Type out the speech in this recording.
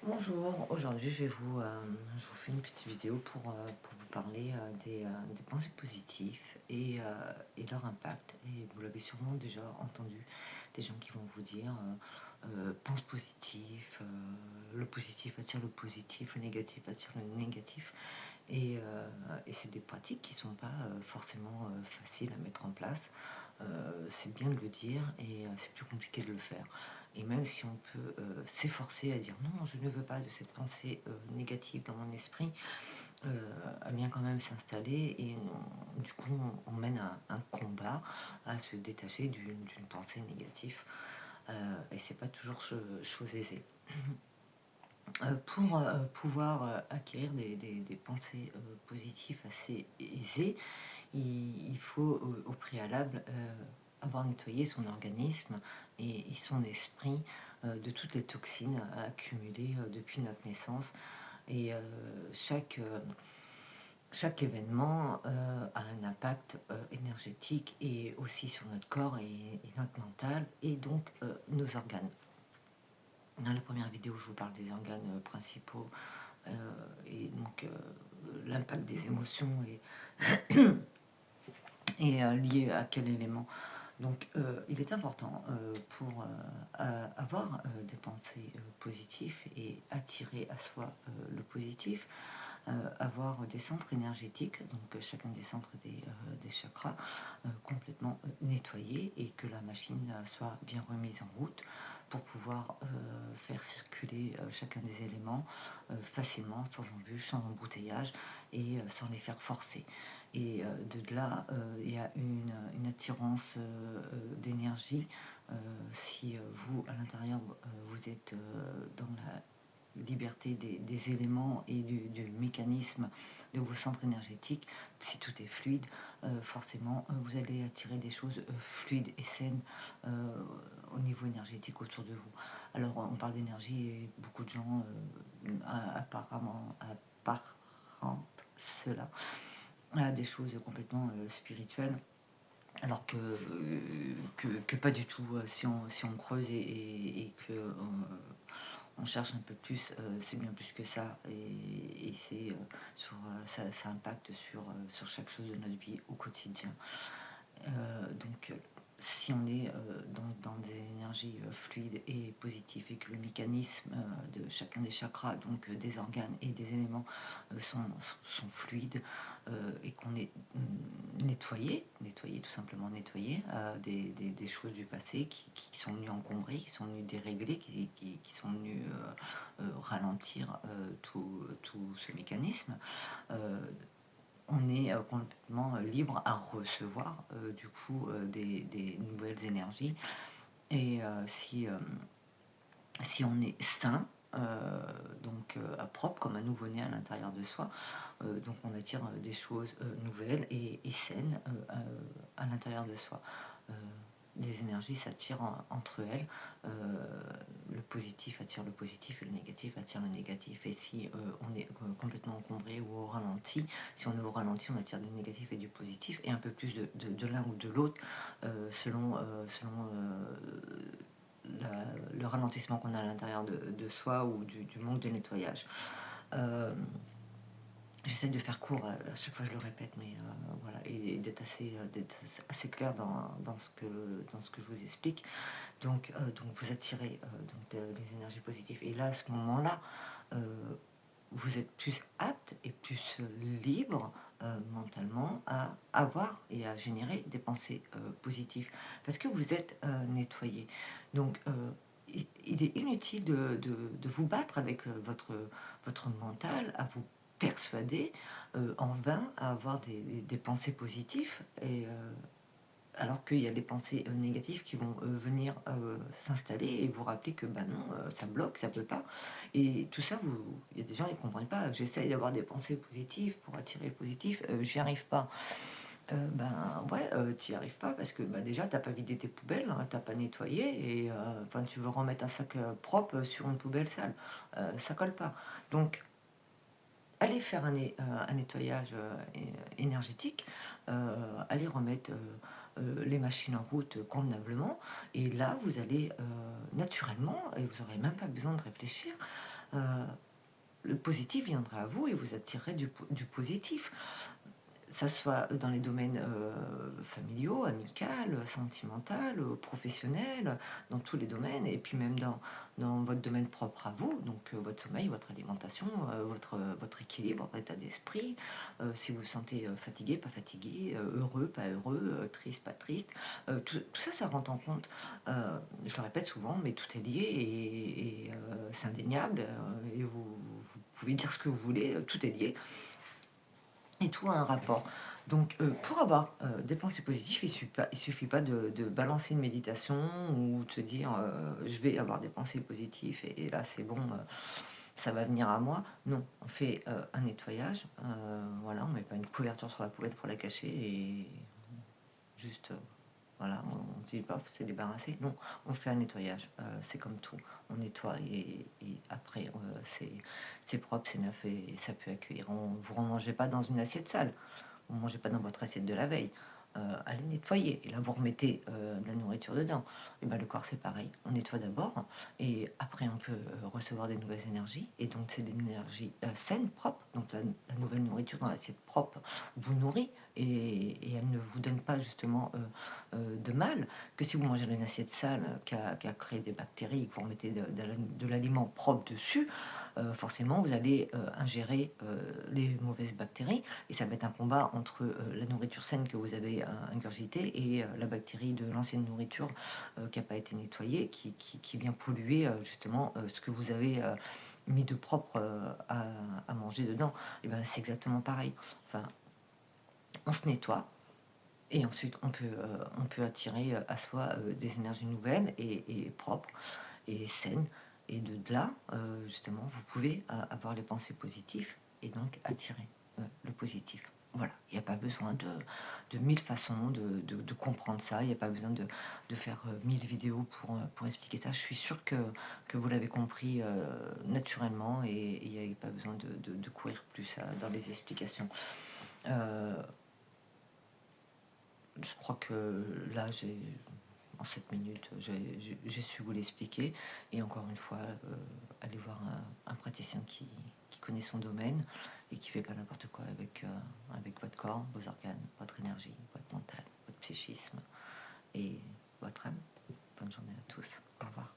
Bonjour, aujourd'hui je vous fais une petite vidéo pour vous parler des pensées positives et leur impact. Et vous l'avez sûrement déjà entendu, des gens qui vont vous dire pense positif, le positif attire le positif, le négatif attire le négatif. Et c'est des pratiques qui ne sont pas forcément faciles à mettre en place. C'est bien de le dire et c'est plus compliqué de le faire. Et même si on peut s'efforcer à dire non, je ne veux pas de cette pensée négative dans mon esprit, elle vient quand même s'installer et du coup on mène un combat à se détacher d'une pensée négative. Et c'est pas toujours chose aisée. Pour pouvoir acquérir des pensées positives assez aisées, il faut au préalable avoir nettoyé son organisme et son esprit de toutes les toxines accumulées depuis notre naissance. Et chaque événement a un impact énergétique et aussi sur notre corps et notre mental et donc nos organes. Dans la première vidéo, je vous parle des organes principaux et donc l'impact des émotions et lié à quel élément. Donc il est important pour avoir des pensées positives et attirer à soi le positif, avoir des centres énergétiques, donc chacun des centres des chakras complètement nettoyés et que la machine soit bien remise en route pour pouvoir faire circuler chacun des éléments facilement, sans embûche, sans embouteillage et sans les faire forcer. Et de là, il y a une attirance d'énergie. Si vous, à l'intérieur, vous êtes dans la liberté des éléments et du mécanisme de vos centres énergétiques, si tout est fluide, forcément, vous allez attirer des choses fluides et saines au niveau énergétique autour de vous. Alors, on parle d'énergie et beaucoup de gens apparemment apparentent cela à des choses complètement spirituelles, alors que pas du tout. Si on creuse et que on cherche un peu plus, c'est bien plus que ça. Et c'est ça impacte sur chaque chose de notre vie au quotidien. Donc, si on est dans des énergies fluides et positives et que le mécanisme de chacun des chakras, donc des organes et des éléments sont fluides et qu'on est nettoyé tout simplement nettoyé des choses du passé qui sont venues encombrer, qui sont venues dérégler, qui sont venues ralentir tout ce mécanisme. On est complètement libre à recevoir du coup des nouvelles énergies. Et si on est sain, donc propre comme un nouveau-né à l'intérieur de soi, donc on attire des choses nouvelles et saines à l'intérieur de soi. Les énergies s'attirent entre elles. Le positif attire le positif et le négatif attire le négatif. Et si on est complètement encombré ou au ralenti, si on est au ralenti, on attire du négatif et du positif, et un peu plus de l'un ou de l'autre, selon le ralentissement qu'on a à l'intérieur de soi ou du manque de nettoyage. J'essaie de faire court, à chaque fois je le répète, mais voilà, et d'être assez clair dans ce que je vous explique. Donc vous attirez des énergies positives. Et là, à ce moment-là, vous êtes plus apte et plus libre mentalement à avoir et à générer des pensées positives. Parce que vous êtes nettoyé. Donc il est inutile de vous battre avec votre mental, à vous persuader en vain à avoir des pensées positives alors qu'il y a des pensées négatives qui vont venir s'installer et vous rappeler que bah non, ça bloque, ça peut pas. Et tout ça, il y a des gens qui ne comprennent pas. J'essaye d'avoir des pensées positives pour attirer le positif, j'y arrive pas. Ben ouais, t'y arrives pas parce que bah, déjà t'as pas vidé tes poubelles, hein, t'as pas nettoyé et enfin tu veux remettre un sac propre sur une poubelle sale, ça colle pas. Donc allez faire un nettoyage énergétique, allez remettre les machines en route convenablement, et là vous allez naturellement, et vous n'aurez même pas besoin de réfléchir, le positif viendra à vous et vous attirerez du positif. Ça soit dans les domaines familiaux, amicaux, sentimentaux, professionnels, dans tous les domaines, et puis même dans votre domaine propre à vous, donc votre sommeil, votre alimentation, votre équilibre, votre état d'esprit, si vous vous sentez fatigué, pas fatigué, heureux, pas heureux, triste, pas triste, tout ça, ça rentre en compte. Je le répète souvent, mais tout est lié et c'est indéniable, et vous pouvez dire ce que vous voulez, tout est lié. Et tout a un rapport. Donc, pour avoir des pensées positives, il suffit pas de balancer une méditation ou de se dire je vais avoir des pensées positives et là c'est bon, ça va venir à moi. Non, on fait un nettoyage. Voilà, on met pas une couverture sur la poubelle pour la cacher et juste voilà, on se dit pas c'est débarrassé. Non, on fait un nettoyage. C'est comme tout. On nettoie et après c'est propre, c'est neuf et ça peut accueillir. Vous ne mangez pas dans une assiette sale. Vous ne mangez pas dans votre assiette de la veille. Allez nettoyer. Et là, vous remettez de la nourriture dedans. Et ben, le corps, c'est pareil. On nettoie d'abord et après, on peut recevoir des nouvelles énergies. Et donc, c'est des énergies saines, propres. Donc, la nouvelle nourriture dans l'assiette propre vous nourrit et elle ne vous donne pas justement de mal que si vous mangez dans une assiette sale qui a créé des bactéries et que vous remettez de l'aliment propre dessus, forcément, vous allez ingérer les mauvaises bactéries et ça va être un combat entre la nourriture saine que vous avez ingurgitée et la bactérie de l'ancienne nourriture qui n'a pas été nettoyée, qui vient polluer justement ce que vous avez mis de propre à manger dedans. Et ben c'est exactement pareil. Enfin, on se nettoie. Et ensuite, on peut attirer à soi des énergies nouvelles et propres et saines. Et de là, justement, vous pouvez avoir les pensées positives et donc attirer le positif. Voilà, il n'y a pas besoin de mille façons de comprendre ça, il n'y a pas besoin de faire mille vidéos pour expliquer ça. Je suis sûre que vous l'avez compris naturellement et il n'y a pas besoin de courir plus dans les explications. Je crois que là, en 7 minutes, j'ai su vous l'expliquer. Et encore une fois, allez voir un praticien qui connaît son domaine et qui fait pas n'importe quoi avec votre corps, vos organes, votre énergie, votre mental, votre psychisme et votre âme. Bonne journée à tous. Au revoir.